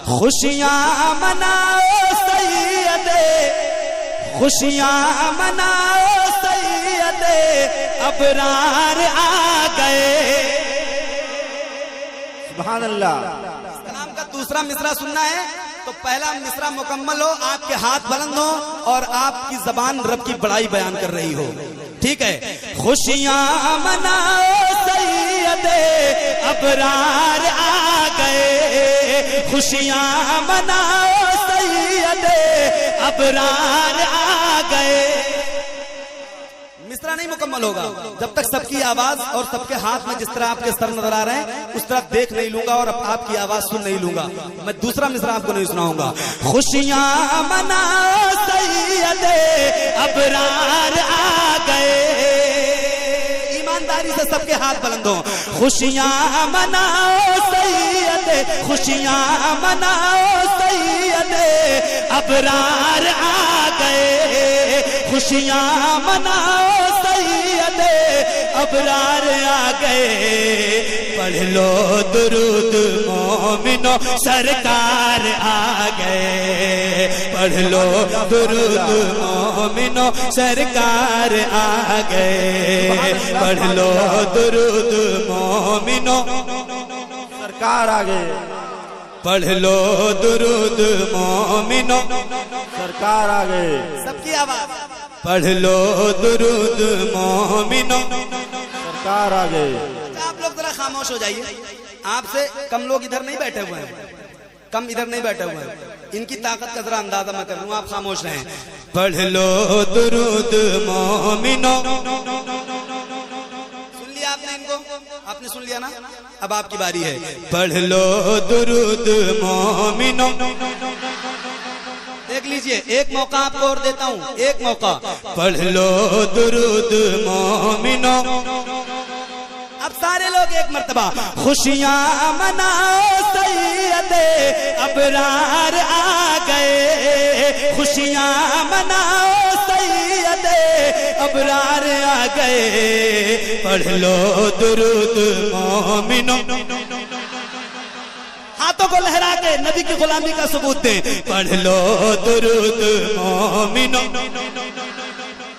خوشیاں مناؤ سید، خوشیاں مناؤ سید، ابرار آ گئے. سبحان اللہ. کلام کا دوسرا مصرع سننا ہے تو پہلا مصرع مکمل ہو، آپ کے ہاتھ بلند ہو اور آپ کی زبان رب کی بڑائی بیان کر رہی ہو. ٹھیک ہے. خوشیاں مناؤ سید، ابرار آ گئے. خوشیاں مناؤ سید، ابرار آ گئے. مصرع نہیں مکمل ہوگا جب تک سب کی آواز اور سب کے ہاتھ میں جس طرح آپ کے سر نظر آ رہے ہیں اس طرح دیکھ نہیں لوں گا اور آپ کی آواز سن نہیں لوں گا. میں دوسرا مصرع آپ کو نہیں سناؤں گا. خوشیاں مناؤ سید، ابرار آ گئے. ایمانداری سے سب کے ہاتھ بلند ہوں. خوشیاں مناؤ سید، خوشیاں مناؤ سید، ابرار آ گئے. خوشیاں مناؤ سید، ابرار آ گئے. پڑھ لو درود مومنو، سرکار آ گئے. پڑھ لو درود مومنو، سرکار آ گئے. پڑھ لو درود مومنو، سرکار آ گئے. پڑھ لو درود مومنو، سرکار آ گئے. سب کی آواز. پڑھ لو درود مومنو، سرکار آ گئے. آپ لوگ ذرا خاموش ہو جائیے. آپ سے کم لوگ ادھر نہیں بیٹھے ہوئے ہیں، کم ادھر نہیں بیٹھے ہوئے ہیں. ان کی طاقت کا ذرا اندازہ میں کر لوں. آپ خاموش رہیں. پڑھ لو درود مومنو. سن لیا آپ نے ان کو؟ آپ نے سن لیا نا؟ اب آپ کی باری ہے. پڑھ لو درود مومنو. دیکھ لیجئے ایک موقع آپ کو اور دیتا ہوں، ایک موقع. پڑھ لو درود مومنو. اب سارے لوگ ایک مرتبہ. خوشیاں مناؤ سید، ابرار آ گئے. خوشیاں مناؤ سید، ابرار آ گئے. پڑھ لو درود مومنو. ہاتھوں کو لہرا کے نبی کی غلامی کا ثبوت دیں. پڑھ لو درود مومنو.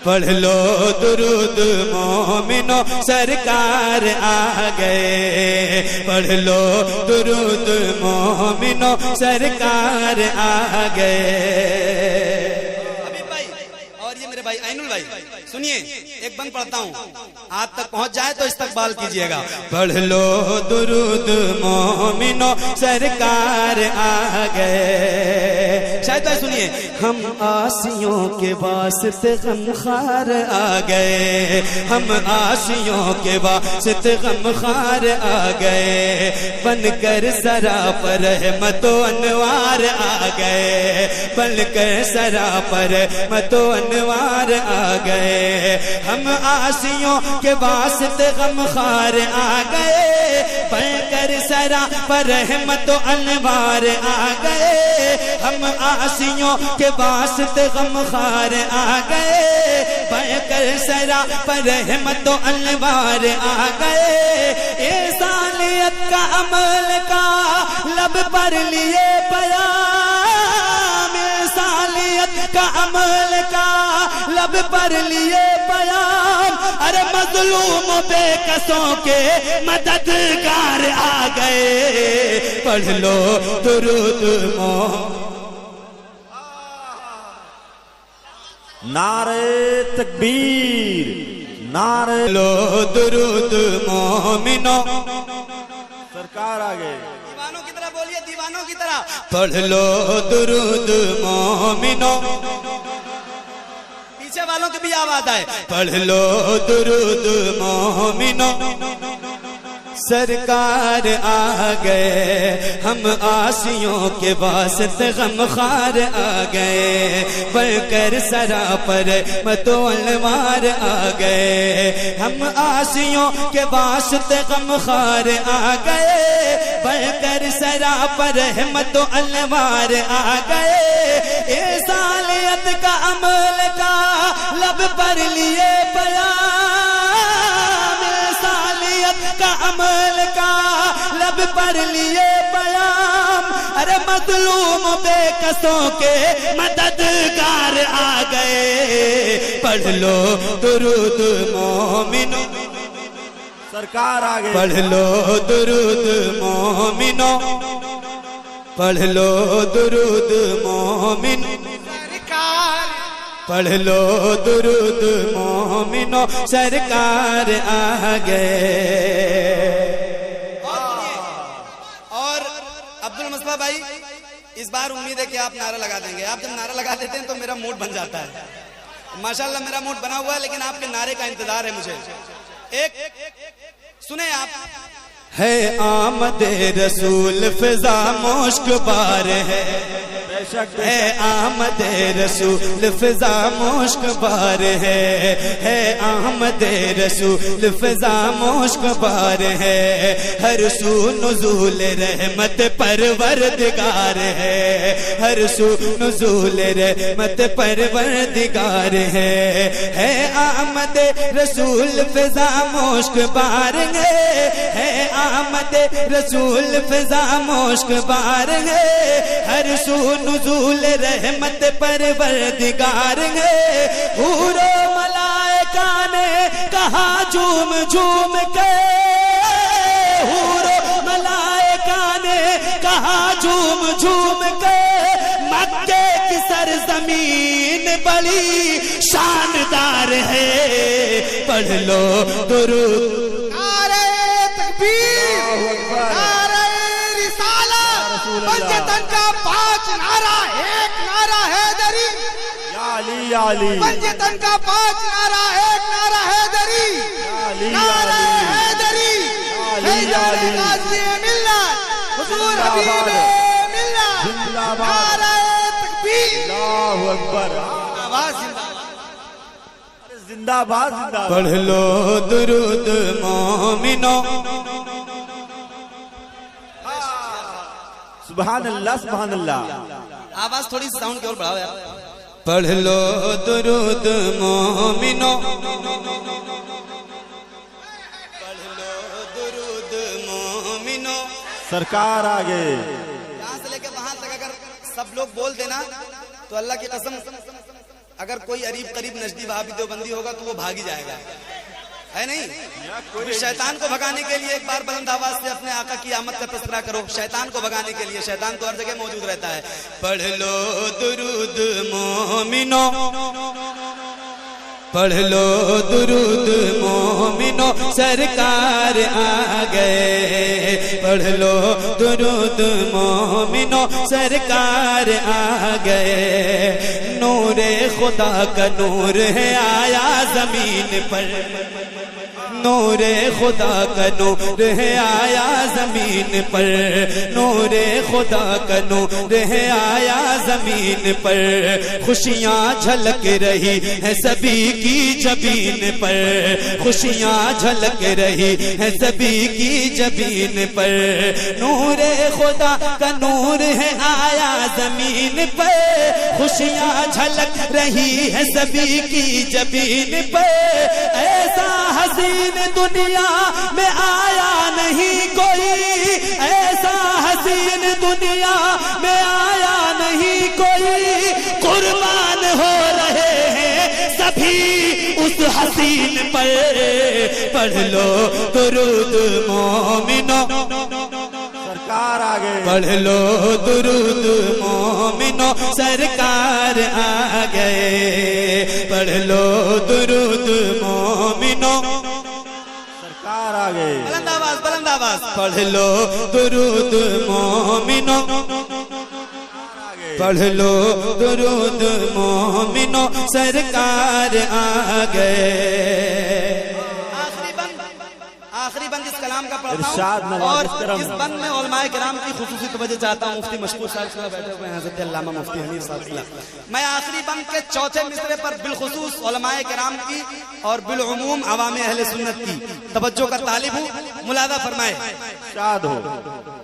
پڑھ لو درود مومنو، سرکار آ گئے. پڑھ لو درود مومنو، سرکار آ گئے. حبیب بھائی اور یہ میرے بھائی اینول بھائی سنیے، ایک بند پڑھتا ہوں، آپ تک پہنچ جائے تو استقبال کیجئے گا. پڑھ لو درود مومنو، سرکار آ گئے. شاید بھائی سنیے. ہم آسیوں کے واسطے غم خار آ گئے. ہم آسیوں کے واسطے غم خار آ گئے. بن کر سراپر رحمت و انوار آ گئے. بن کر سراپر رحمت و انوار آ گئے. ہم آسیوں کے واسطے غم خار آ گئے. بن کر سراپر رحمت و انوار آ گئے. ہم آسیوں کے واسطے غم خار آ گئے. بن کر سراپر رحمت و انوار آ گئے. انسانیت کا عمل کا لب پر لیے پیام. انسانیت کا عمل کا لب پر لیے پیام. ارے مظلوم بے کسوں کے مددگار آ گئے. پڑھ لو درود مومنو. نعرہ تکبیر، نعرہ. لو درود مومنو. سرکار آ گئے. دیوانوں کی طرح بولیے، دیوانوں کی طرح. پڑھ لو درود مومنو. پیچھے والوں کی بھی آواز آئے. پڑھ لو درود مومنو. سرکار آ گئے. ہم آسیوں کے واسطے غم خار آ گئے. بڑھ کر سراپر رحمت و انوار آ گئے. ہم آسیوں کے واسطے غم خار آ گئے. بڑھ کر سراپر رحمت و انوار آ گئے. انسانیت کا عمل کا لب پر لیے پیام. شریعت کا عمل کا لب پر لیے پیام، ارے مظلوم بے کسوں کے مددگار آ گئے، پڑھ لو درود مومنو، سرکار آ گئے، پڑھ لو درود مومنو، پڑھ لو درود مومن، پڑھ لو درود مومنو، سرکار آ گئے۔ اور عبد المصطفیٰ بھائی اس بار امید ہے کہ آپ نعرہ لگا دیں گے۔ آپ جب نعرہ لگا دیتے ہیں تو میرا موڈ بن جاتا ہے، ماشاءاللہ میرا موڈ بنا ہوا ہے، لیکن آپ کے نعرے کا انتظار ہے مجھے۔ ایک سنیں آپ، ہے آمد رسول فضا مشک بار ہے، ہے آمد رسول فضا مشک بار ہے آمد رسول فضا مشک بار ہے، ہر سو نزول رحمت پروردگار ہے، ہر سو نزول رحمت پروردگار ہے آمد رسول فضا مشک بار ہے آمد رسول فضا مشک بار ہے، ہر سو نزول رحمت پروردگار ہے، حور و ملائکہ نے کہا جھوم جھوم کے، حور و ملائکہ نے کہا جھوم جھوم کے، مکے کی سرزمین بڑی شاندار ہے، پڑھ لو درود، نعرہ رسالت، پنجتن کا 5 نعرہ، ایک نعرہ حیدری، یا علی یا علی، پنجتن کا 5 نعرہ، ایک نعرہ حیدری، نعرہ حیدری، حیدر غازی ملت، حضور حبیب ملت، نعرہ تکبیر، اللہ اکبر، آواز زندہ باد زندہ باد۔ پڑھ لو درود مومنو، سبحان اللہ سبحان اللہ، آواز تھوڑی ساؤنڈ کی اور بڑھاؤ یار، پڑھ لو درود مومنو، پڑھ لو درود مومنو، سرکار آ گئے، یہاں سے لے کے وہاں تک اگر سب لوگ بول دینا تو اللہ کی قسم اگر کوئی عریب قریب نجدی وہابی دیوبندی ہوگا تو وہ بھاگ ہی جائے گا، ہے نہیں؟ شیطان کو بھگانے کے لیے ایک بار بلند آواز سے اپنے آقا کی آمد کا تذکرہ کرو، شیطان کو بھگانے کے لیے، شیطان تو ہر جگہ موجود رہتا ہے۔ پڑھ لو درود مومنو، پڑھ لو درود مومنو، سرکار آ گئے، پڑھ لو درود مومنو، سرکار آ گئے، نور خدا کا نور ہے آیا زمین پر، نور خدا کا نور ہے آیا زمین پر، نور خدا کا نور ہے آیا زمین پر، خوشیاں جھلک رہی ہے سبھی کی جبین پر، خوشیاں جھلک رہی ہے سبھی کی جبین پر، نور خدا کا نور ہے آیا زمین پر، خوشیاں جھلک رہی ہے سبھی کی جبین پر، ایسا حسین دنیا میں آیا نہیں کوئی، ایسا حسین دنیا میں آیا نہیں کوئی، قربان ہو رہے ہیں سبھی اس حسین پر، پڑھ لو درود مومنو، سرکار آ گئے، پڑھ لو درود مومنو، سرکار آ گئے، پڑھ لو درود مومنو، سرکار آ گئے، بلند آواز بلند آواز، پڑھ لو درود مومنو، پڑھ لو درود مومنو، سرکار آ گئے۔ آخری بند اس کلام کا پڑھتا ہوں اور اس بند میں علماء کرام کی خصوصی توجہ چاہتا ہوں، مفتی مشکور صاحب بیٹھے ہوئے ہیں، حضرت علامہ مفتی حنیف صاحب۔ میں آخری بند کے چوتھے مصرے پر بالخصوص علماء کرام کی اور بالعموم عوام اہل سنت کی توجہ کا طالب ہوں، ملاحظہ فرمائے، شاد ہو۔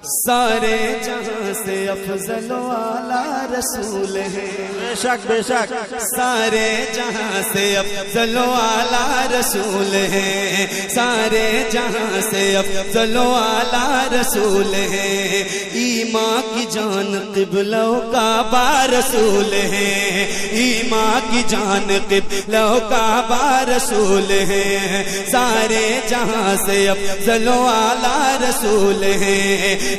سارے جہاں سے افضل و اعلیٰ رسول ہے، بے شک بے شک، سارے جہاں سے افضل و اعلیٰ رسول ہے، سارے جہاں سے افضل و اعلیٰ رسول ہے، ایمان کی جان قبلہ و کعبہ رسول ہے، ایمان کی جان قبلہ و کعبہ رسول ہے، سارے جہاں سے افضل و اعلیٰ رسول ہے،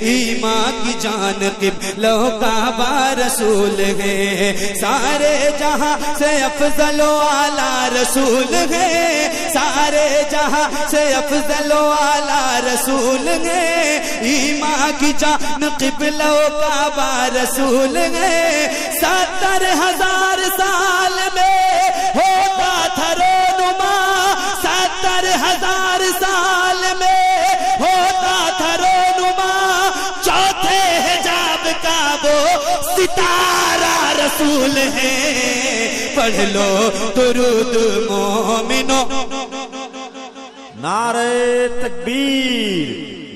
ایمان کی جان قبلہ و کعبہ رسول ہے، سارے جہاں سے افضل و اعلیٰ رسول ہے، سارے جہاں سے افضل و اعلیٰ رسول ہے، ایمان کی جان قبلہ و کعبہ رسول ہے، 70,000 سال میں ہوتا تھا رونما، 70,000 سال میں ہوتا تھا رونما، چوتھے حجاب کا وہ ستارہ رسول ہے، پڑھ لو درود مومنو، نعرہ تکبیر،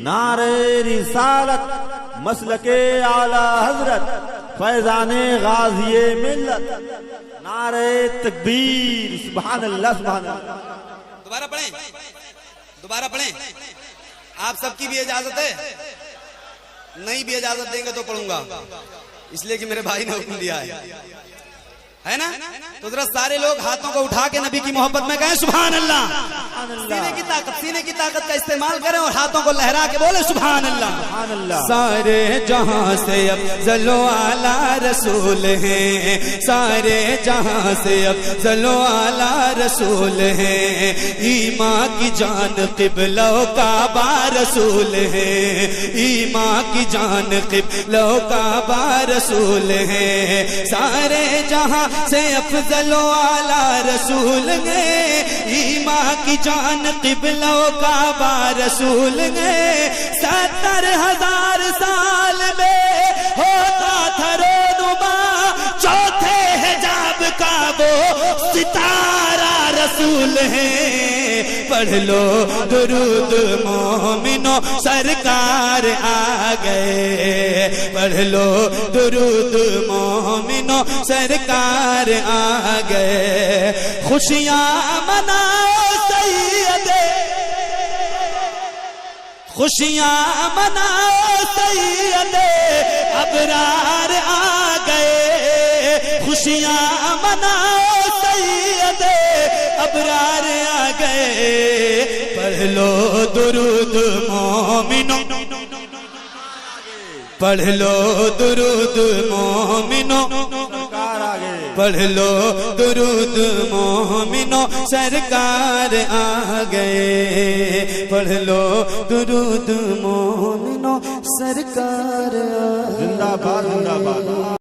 نعرہ رسالت، مسلک اعلی حضرت، فیضان غازی ملت، نعرہ تکبیر، سبحان اللہ سبحان اللہ۔ دوبارہ پڑھیں، دوبارہ پڑھیں، آپ سب کی بھی اجازت ہے؟ نہیں بھی اجازت دیں گے تو پڑھوں گا، اس لیے کہ میرے بھائی نے حکم دیا ہے نا؟ تو ذرا سارے لوگ ہاتھوں کو اٹھا کے نبی کی محبت میں کہیں سبحان اللہ، سینے کی طاقت کا استعمال کریں اور ہاتھوں کو لہرا کے بولے سبحان اللہ، سبحان اللہ۔ سارے جہاں سے افضل و اعلیٰ رسول ہیں، سارے جہاں سے افضل و اعلیٰ رسول ہیں، ایمان کی جان قبلہ و کعبہ رسول ہے، ایمان کی جان قبلہ و کعبہ رسول ہے، سارے جہاں سے افضل و اعلیٰ رسول ہے، ایمان کی جان قبلہ و کعبہ رسول ہے، 70,000 سال میں ہوتا تھا رونما، چوتھے حجاب کا وہ ستارہ رسول ہے، پڑھ لو درود مومنو، سرکار آ گئے، پڑھ لو درود مومنو، سرکار آ گئے، خوشیاں مناؤ سیدے، خوشیاں مناؤ سیدے، ابرار آ گئے، خوشیاں مناؤ سیدے، ابرار آ گئے، پڑھ لو درود مومنو، پڑھ لو درود مومنو، سرکار آگے، پڑھ لو درود مومنو، سرکار آ گئے، پڑھ لو درود مومنو، سرکار آ گئے۔ زندہ باد زندہ باد۔